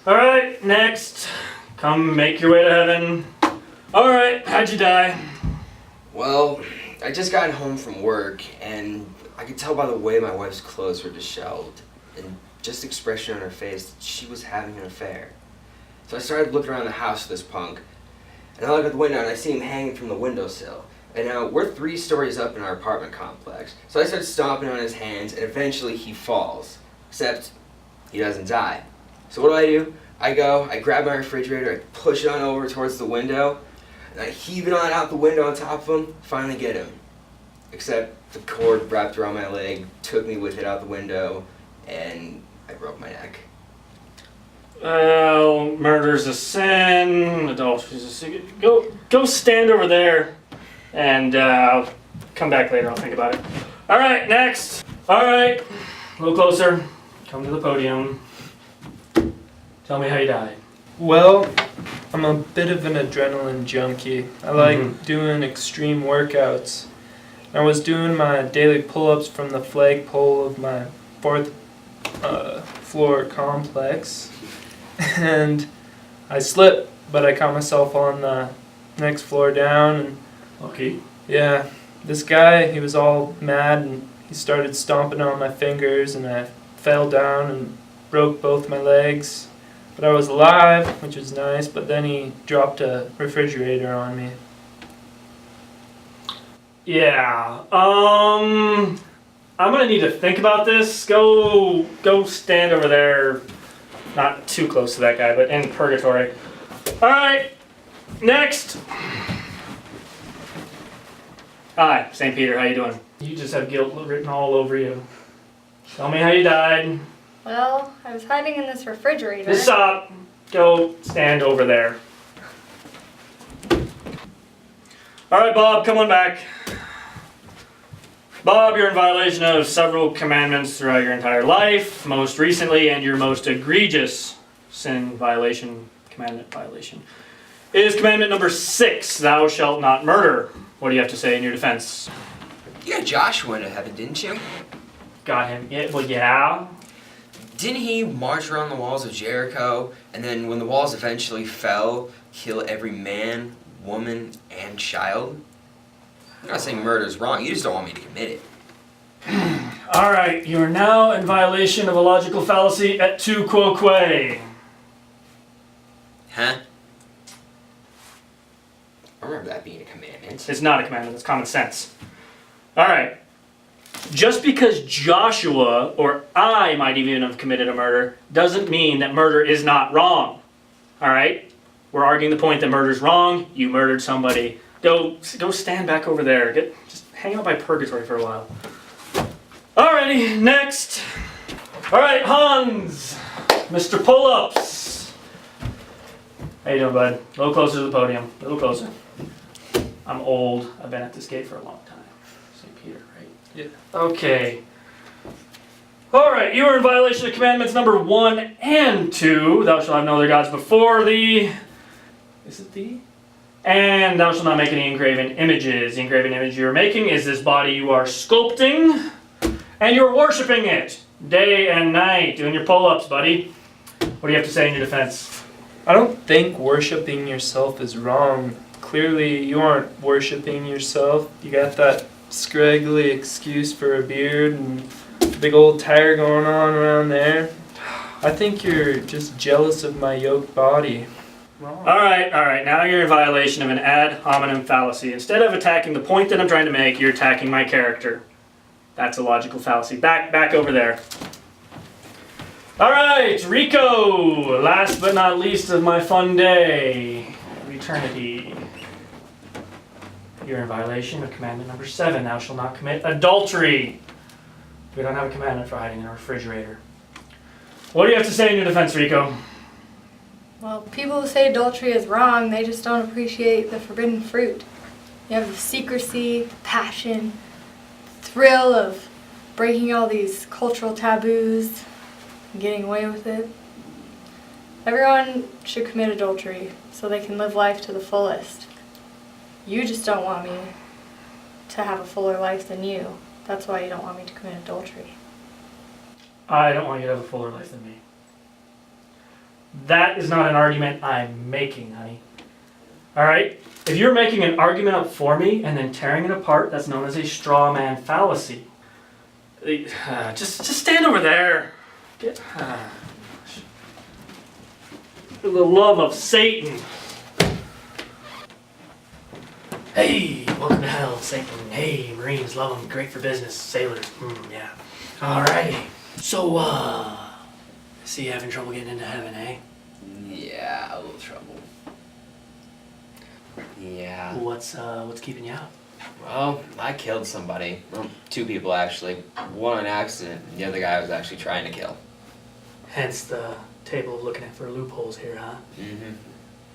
Alright, next. Come make your way to heaven. Alright, how'd you die? Well, I just got home from work, and I could tell by the way my wife's clothes were disheveled, and just the expression on her face that she was having an affair. So I started looking around the house for this punk, and I look out the window and I see him hanging from the windowsill. And now we're 3 stories up in our apartment complex, so I start stomping on his hands, and eventually he falls. Except he doesn't die. So what do? I grab my refrigerator, I push it on over towards the window, and I heave it on out the window on top of him, finally get him. Except the cord wrapped around my leg, took me with it out the window, and I broke my neck. Well, murder's a sin, adultery's a sin. Go stand over there, and I'll come back later, I'll think about it. Alright, next. Alright, a little closer. Come to the podium. Tell me how you died. Well, I'm a bit of an adrenaline junkie. I like doing extreme workouts. I was doing my daily pull-ups from the flagpole of my 4th floor complex, and I slipped, but I caught myself on the next floor down. And Okay. yeah, this guy, he was all mad, and he started stomping on my fingers, and I fell down and broke both my legs. But I was alive, which was nice, but then he dropped a refrigerator on me. Yeah, I'm gonna need to think about this. Go stand over there. Not too close to that guy, but in purgatory. Alright, next. Hi, St. Peter, how you doing? You just have guilt written all over you. Tell me how you died. Well, I was hiding in this refrigerator. Just stop. Go stand over there. Alright, Bob, come on back. Bob, you're in violation of several commandments throughout your entire life. Most recently, and your most egregious sin violation, commandment violation, is commandment number 6, thou shalt not murder. What do you have to say in your defense? You got Joshua into heaven, didn't you? Got him. Yeah, well, yeah. Didn't he march around the walls of Jericho, and then when the walls eventually fell, kill every man, woman, and child? I'm not saying murder's wrong, you just don't want me to commit it. Alright, you are now in violation of a logical fallacy et tu quoque. Huh? I remember that being a commandment. It's not a commandment, it's common sense. Alright. Just because Joshua, or I might even have committed a murder, doesn't mean that murder is not wrong. Alright? We're arguing the point that murder's wrong, you murdered somebody. Go stand back over there. Just hang out by purgatory for a while. Alrighty, next. Alright, Hans. Mr. Pull-Ups. How you doing, bud? A little closer to the podium. A little closer. I'm old. I've been at this gate for a long time. St. Peter, right? Yeah. Okay. Alright, you are in violation of commandments number 1 and 2. Thou shalt have no other gods before thee. Is it thee? And thou shalt not make any engraven images. The engraven image you are making is this body you are sculpting, and you're worshiping it day and night, doing your pull-ups, buddy. What do you have to say in your defense? I don't think worshiping yourself is wrong. Clearly, you aren't worshiping yourself. You got that scraggly excuse for a beard and big old tire going on around there. I think you're just jealous of my yoked body. Alright, now you're in violation of an ad hominem fallacy. Instead of attacking the point that I'm trying to make, you're attacking my character. That's a logical fallacy. Back over there. Alright, Rico! Last but not least of my fun day. Eternity. You're in violation of commandment number 7. Thou shalt not commit adultery. We don't have a commandment for hiding in a refrigerator. What do you have to say in your defense, Rico? Well, people who say adultery is wrong, they just don't appreciate the forbidden fruit. You have the secrecy, the passion, the thrill of breaking all these cultural taboos and getting away with it. Everyone should commit adultery so they can live life to the fullest. You just don't want me to have a fuller life than you. That's why you don't want me to commit adultery. I don't want you to have a fuller life than me. That is not an argument I'm making, honey. Alright? If you're making an argument up for me and then tearing it apart, that's known as a straw man fallacy. Just stand over there. For the love of Satan. Hey, welcome to hell, Satan. Hey, Marines, love them. Great for business. Sailors, yeah. Alrighty. So, see you having trouble getting into heaven, eh? Yeah, a little trouble. Yeah. What's keeping you out? Well, I killed somebody. Well, 2 people actually. One on accident, and the other guy I was actually trying to kill. Hence the table of looking for loopholes here, huh? Mm-hmm.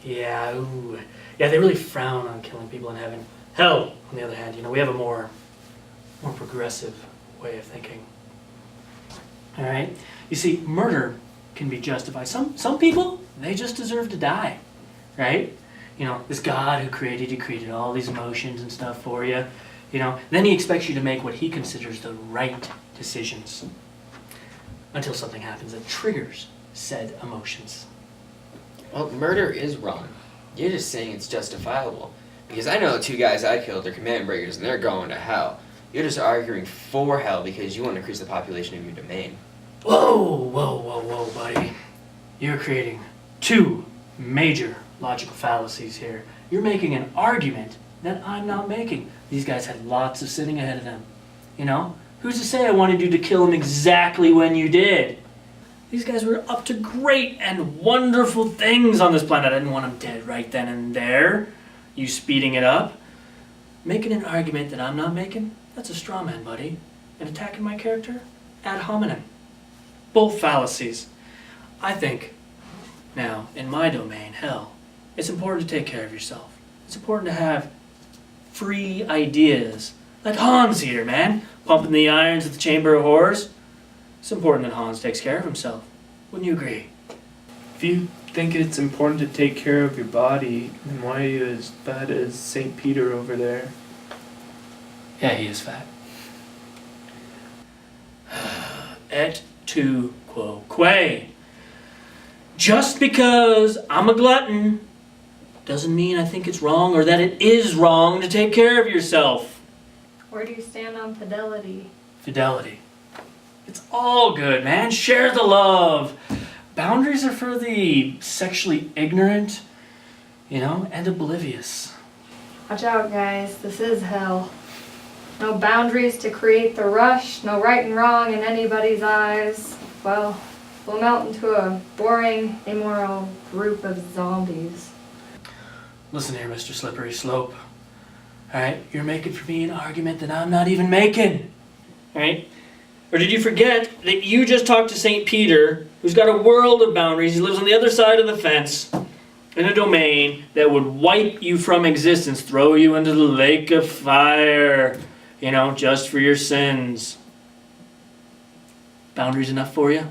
Yeah, ooh. Yeah, they really frown on killing people in heaven. Hell, on the other hand, we have a more progressive way of thinking. Alright? You see, murder can be justified. Some people, they just deserve to die. Right? This God who created all these emotions and stuff for you. Then he expects you to make what he considers the right decisions. Until something happens that triggers said emotions. Well, murder is wrong. You're just saying it's justifiable. Because I know the 2 guys I killed are command breakers and they're going to hell. You're just arguing for hell because you want to increase the population of your domain. Whoa, buddy. You're creating 2 major logical fallacies here. You're making an argument that I'm not making. These guys had lots of sinning ahead of them. Who's to say I wanted you to kill him exactly when you did? These guys were up to great and wonderful things on this planet. I didn't want them dead right then and there. You speeding it up. Making an argument that I'm not making, that's a straw man, buddy. And attacking my character, ad hominem. Both fallacies. I think, now, in my domain, hell, it's important to take care of yourself. It's important to have free ideas. Like Hans here, man. Pumping the irons at the Chamber of Horrors. It's important that Hans takes care of himself. Wouldn't you agree? If you think it's important to take care of your body, then why are you as bad as St. Peter over there? Yeah, he is fat. Et tu quoque. Just because I'm a glutton doesn't mean I think it's wrong or that it is wrong to take care of yourself. Where do you stand on fidelity? Fidelity. It's all good, man. Share the love. Boundaries are for the sexually ignorant, and oblivious. Watch out, guys. This is hell. No boundaries to create the rush, no right and wrong in anybody's eyes. Well, we'll melt into a boring, immoral group of zombies. Listen here, Mr. Slippery Slope. Alright, you're making for me an argument that I'm not even making. Alright? Or did you forget that you just talked to St. Peter, who's got a world of boundaries, he lives on the other side of the fence, in a domain that would wipe you from existence, throw you into the lake of fire, just for your sins. Boundaries enough for you?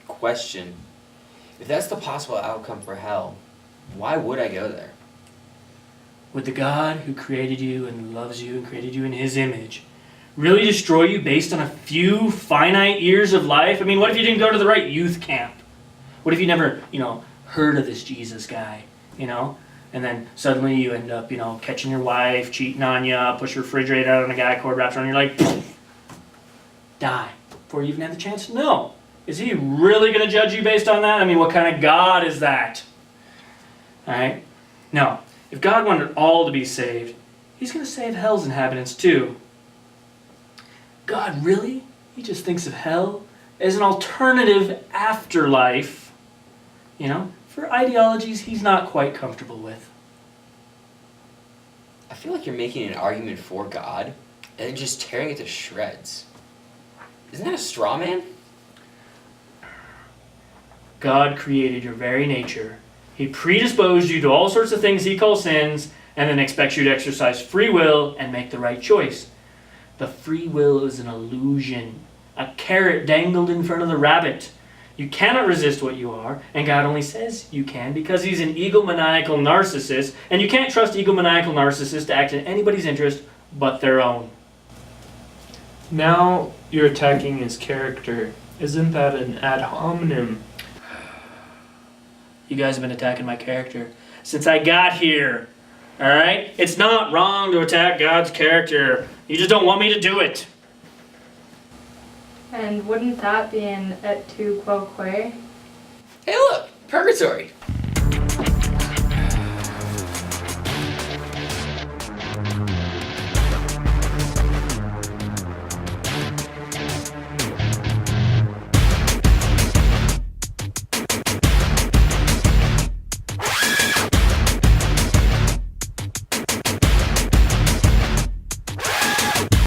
Question. If that's the possible outcome for hell, why would I go there? Would the God who created you and loves you and created you in his image really destroy you based on a few finite years of life? I mean, what if you didn't go to the right youth camp? What if you never, heard of this Jesus guy, And then suddenly you end up, catching your wife, cheating on you, push your refrigerator out on a guy, cord wraps around, you're like, die before you even had the chance to know. Is he really going to judge you based on that? I mean, what kind of God is that? Alright? No. If God wanted all to be saved, he's going to save hell's inhabitants too. God, really? He just thinks of hell as an alternative afterlife, for ideologies he's not quite comfortable with. I feel like you're making an argument for God and then just tearing it to shreds. Isn't that a straw man? God created your very nature. He predisposed you to all sorts of things he calls sins, and then expects you to exercise free will and make the right choice. The free will is an illusion, a carrot dangled in front of the rabbit. You cannot resist what you are, and God only says you can because he's an egomaniacal narcissist, and you can't trust egomaniacal narcissists to act in anybody's interest but their own. Now you're attacking his character. Isn't that an ad hominem? You guys have been attacking my character since I got here. Alright? It's not wrong to attack God's character. You just don't want me to do it. And wouldn't that be an et tu quoque? Hey, look, purgatory.